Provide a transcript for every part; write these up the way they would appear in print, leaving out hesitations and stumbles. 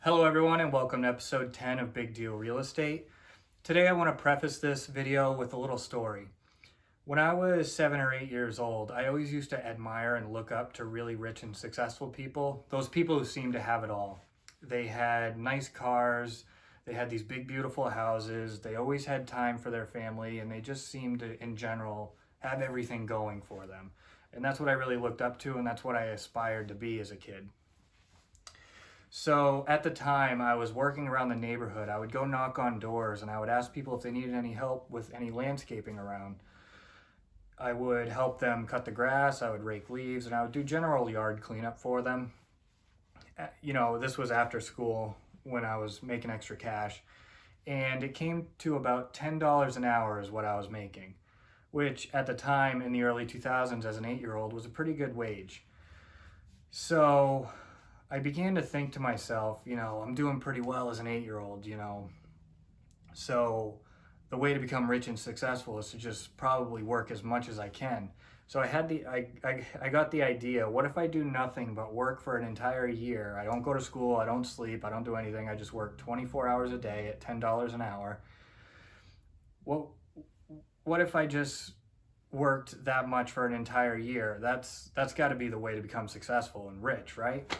Hello everyone and welcome to episode 10 of Big Deal Real Estate. Today I want to preface this video with a little story. When I was 7 or 8 years old, I always used to admire and look up to really rich and successful people. Those people who seemed to have it all. They had nice cars, they had these big beautiful houses, they always had time for their family, and they just seemed to, in general, have everything going for them. And that's what I really looked up to, and that's what I aspired to be as a kid. So at the time I was working around the neighborhood, I would go knock on doors and I would ask people if they needed any help with any landscaping around. I would help them cut the grass, I would rake leaves, and I would do general yard cleanup for them. This was after school when I was making extra cash. And it came to about $10 an hour is what I was making, which at the time in the early 2000s as an 8-year-old was a pretty good wage. So I began to think to myself, I'm doing pretty well as an 8-year-old, So the way to become rich and successful is to just probably work as much as I can. So I got the idea, what if I do nothing but work for an entire year? I don't go to school, I don't sleep, I don't do anything. I just work 24 hours a day at $10 an hour. Well, what if I just worked that much for an entire year? That's got to be the way to become successful and rich, right?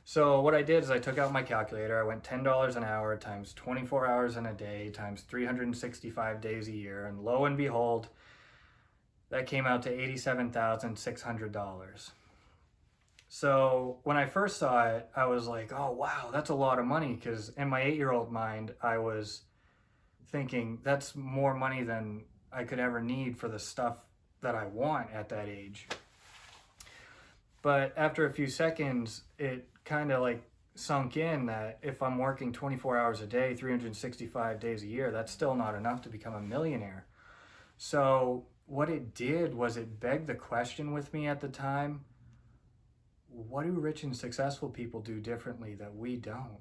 So what I did is I took out my calculator, I went $10 an hour times 24 hours in a day times 365 days a year, and lo and behold, that came out to $87,600. So when I first saw it, I was like, oh wow, that's a lot of money, because in my 8-year-old mind, I was thinking that's more money than I could ever need for the stuff that I want at that age. But after a few seconds, it kind of sunk in that if I'm working 24 hours a day, 365 days a year, that's still not enough to become a millionaire. So what it did was it begged the question with me at the time, what do rich and successful people do differently that we don't?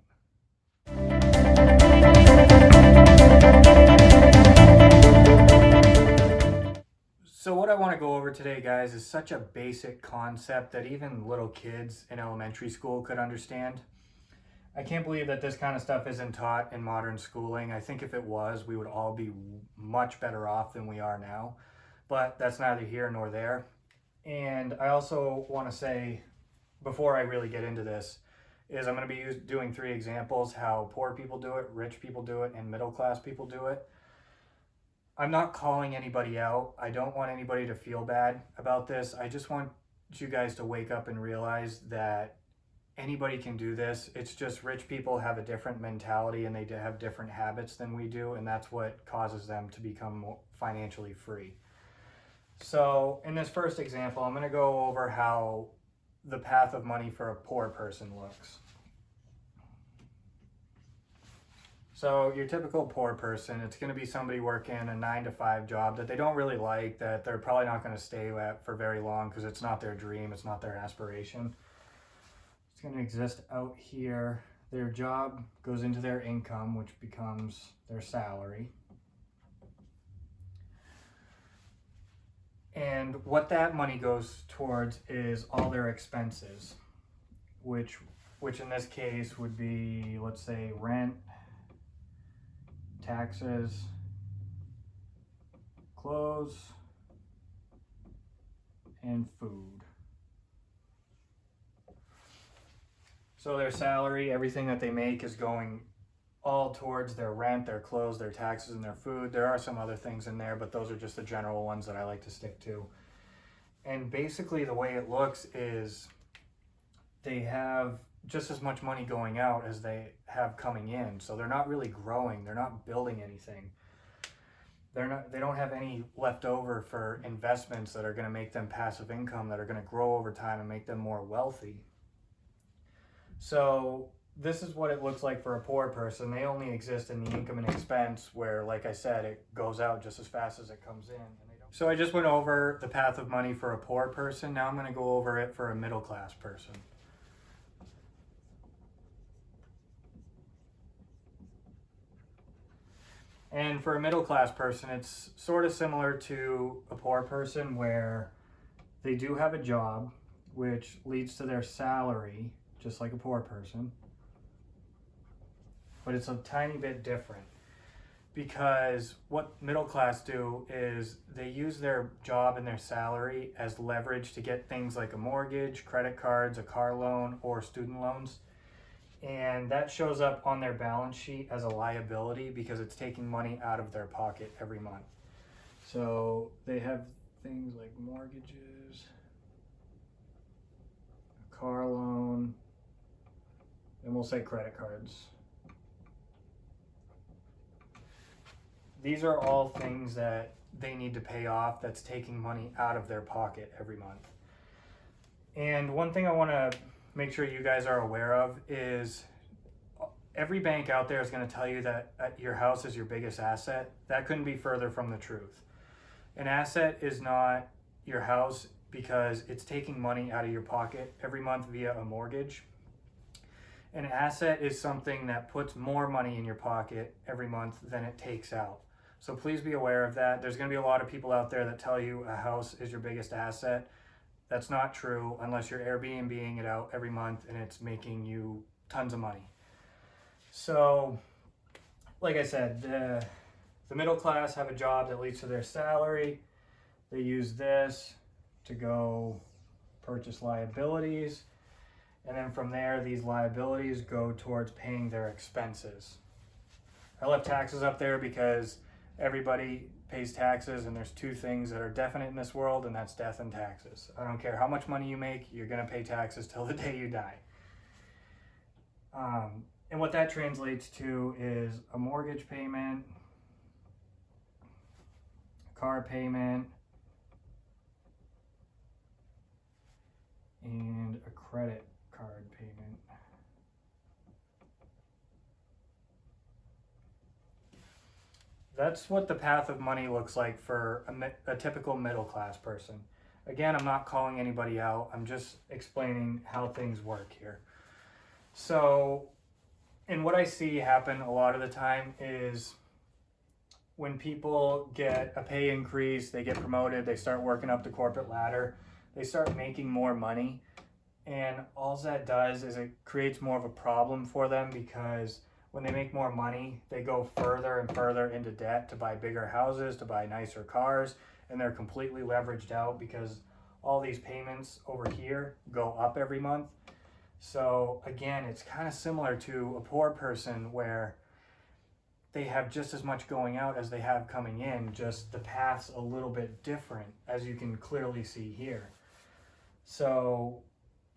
So what I want to go over today, guys, is such a basic concept that even little kids in elementary school could understand. I can't believe that this kind of stuff isn't taught in modern schooling. I think if it was, we would all be much better off than we are now. But that's neither here nor there. And I also want to say, before I really get into this, is I'm going to be doing 3 examples how poor people do it, rich people do it, and middle class people do it. I'm not calling anybody out. I don't want anybody to feel bad about this. I just want you guys to wake up and realize that anybody can do this. It's just rich people have a different mentality and they have different habits than we do, and that's what causes them to become more financially free. So in this first example, I'm going to go over how the path of money for a poor person looks. So your typical poor person, it's going to be somebody working a 9-to-5 job that they don't really like, that they're probably not going to stay at for very long because it's not their dream, it's not their aspiration. It's going to exist out here. Their job goes into their income, which becomes their salary. And what that money goes towards is all their expenses, which in this case would be, let's say, rent, taxes, clothes, and food. So their salary, everything that they make is going all towards their rent, their clothes, their taxes, and their food. There are some other things in there, but those are just the general ones that I like to stick to. And basically the way it looks is they have just as much money going out as they have coming in. So they're not really growing. They're not building anything. They don't have any left over for investments that are going to make them passive income, that are going to grow over time and make them more wealthy. So this is what it looks like for a poor person. They only exist in the income and expense where, like I said, it goes out just as fast as it comes in. So I just went over the path of money for a poor person. Now I'm going to go over it for a middle class person. And for a middle class person, it's sort of similar to a poor person where they do have a job, which leads to their salary, just like a poor person. but it's a tiny bit different. Because what middle class do is they use their job and their salary as leverage to get things like a mortgage, credit cards, a car loan, or student loans. And that shows up on their balance sheet as a liability because it's taking money out of their pocket every month. So they have things like mortgages, a car loan, and we'll say credit cards. These are all things that they need to pay off that's taking money out of their pocket every month. And one thing I want to make sure you guys are aware of is every bank out there is going to tell you that your house is your biggest asset. That couldn't be further from the truth. An asset is not your house because it's taking money out of your pocket every month via a mortgage. An asset is something that puts more money in your pocket every month than it takes out. So please be aware of that. There's going to be a lot of people out there that tell you a house is your biggest asset. That's not true unless you're Airbnb-ing it out every month and it's making you tons of money. So, like I said, the middle class have a job that leads to their salary. They use this to go purchase liabilities. And then from there, these liabilities go towards paying their expenses. I left taxes up there because everybody pays taxes, and there's two things that are definite in this world, and that's death and taxes. I don't care how much money you make, you're going to pay taxes till the day you die. And what that translates to is a mortgage payment, a car payment, and a credit card payment. That's what the path of money looks like for a typical middle class person. Again, I'm not calling anybody out. I'm just explaining how things work here. So, and what I see happen a lot of the time is when people get a pay increase, they get promoted, they start working up the corporate ladder, they start making more money. And all that does is it creates more of a problem for them because when they make more money, they go further and further into debt to buy bigger houses, to buy nicer cars, and they're completely leveraged out because all these payments over here go up every month. So again, it's kind of similar to a poor person where they have just as much going out as they have coming in, just the path's a little bit different, as you can clearly see here. So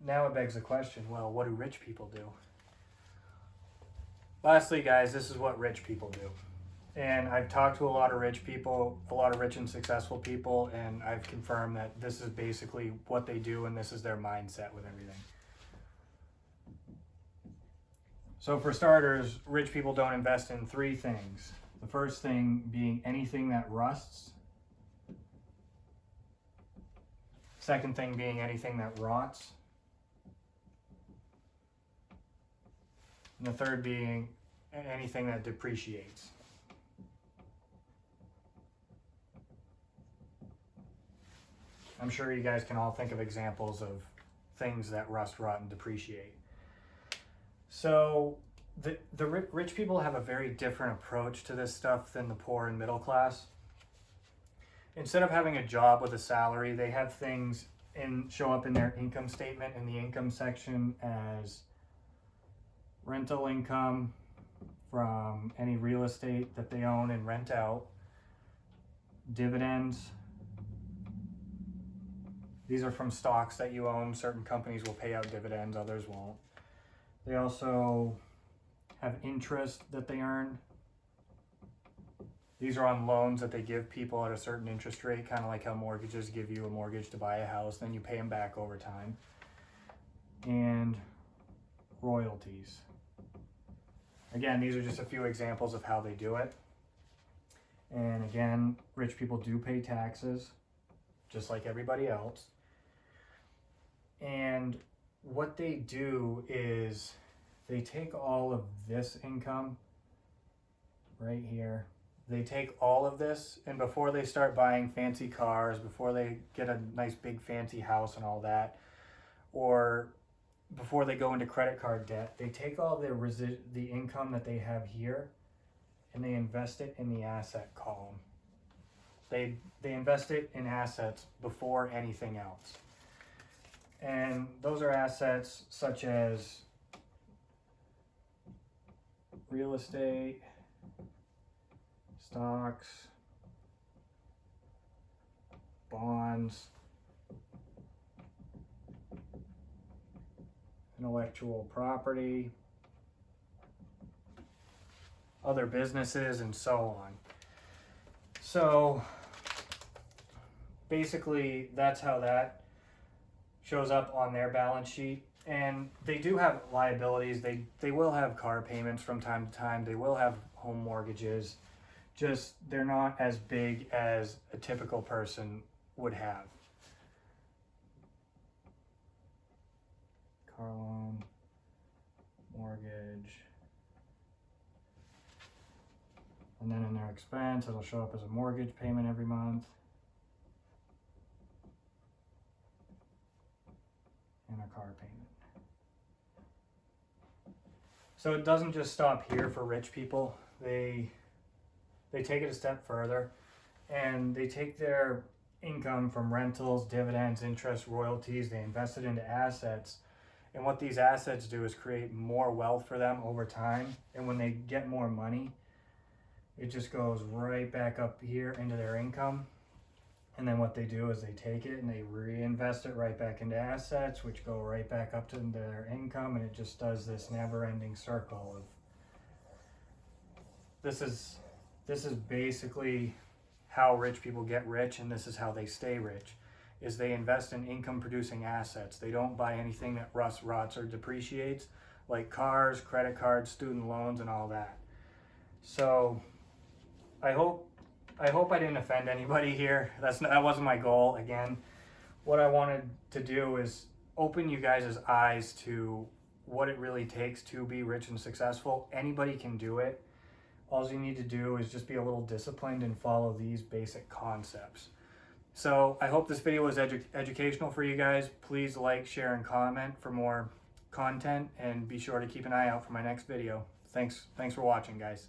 now it begs the question, well, what do rich people do? Lastly, guys, this is what rich people do. And I've talked to a lot of rich people, a lot of rich and successful people, and I've confirmed that this is basically what they do and this is their mindset with everything. So for starters, rich people don't invest in three things. The first thing being anything that rusts. Second thing being anything that rots. And the third being anything that depreciates. I'm sure you guys can all think of examples of things that rust, rot, and depreciate. So the rich people have a very different approach to this stuff than the poor and middle class. Instead of having a job with a salary, they have things show up in their income statement in the income section as rental income from any real estate that they own and rent out, dividends. These are from stocks that you own. Certain companies will pay out dividends, others won't. They also have interest that they earn. These are on loans that they give people at a certain interest rate, kind of like how mortgages give you a mortgage to buy a house, then you pay them back over time. And royalties. Again, these are just a few examples of how they do it. And again, rich people do pay taxes, just like everybody else. And what they do is they take all of this income right here. They take all of this, and before they start buying fancy cars, before they get a nice big fancy house and all that, or before they go into credit card debt, they take all the income that they have here and they invest it in the asset column. They invest it in assets before anything else. And those are assets such as real estate, stocks, bonds, intellectual property, other businesses, and so on. So basically that's how that shows up on their balance sheet. And they do have liabilities. They will have car payments from time to time. They will have home mortgages. Just they're not as big as a typical person would have. Car loan, mortgage, and then in their expense it'll show up as a mortgage payment every month and a car payment. So it doesn't just stop here for rich people. They take it a step further, and they take their income from rentals, dividends, interest, royalties, they invest it into assets. And what these assets do is create more wealth for them over time. And when they get more money, it just goes right back up here into their income. And then what they do is they take it and they reinvest it right back into assets, which go right back up to their income. And it just does this never-ending circle of this is basically how rich people get rich, and this is how they stay rich, is they invest in income-producing assets. They don't buy anything that rusts, rots, or depreciates, like cars, credit cards, student loans, and all that. So I hope I didn't offend anybody here. That wasn't my goal. Again, what I wanted to do is open you guys' eyes to what it really takes to be rich and successful. Anybody can do it. All you need to do is just be a little disciplined and follow these basic concepts. So I hope this video was educational for you guys. Please like, share, and comment for more content, and be sure to keep an eye out for my next video. Thanks for watching, guys.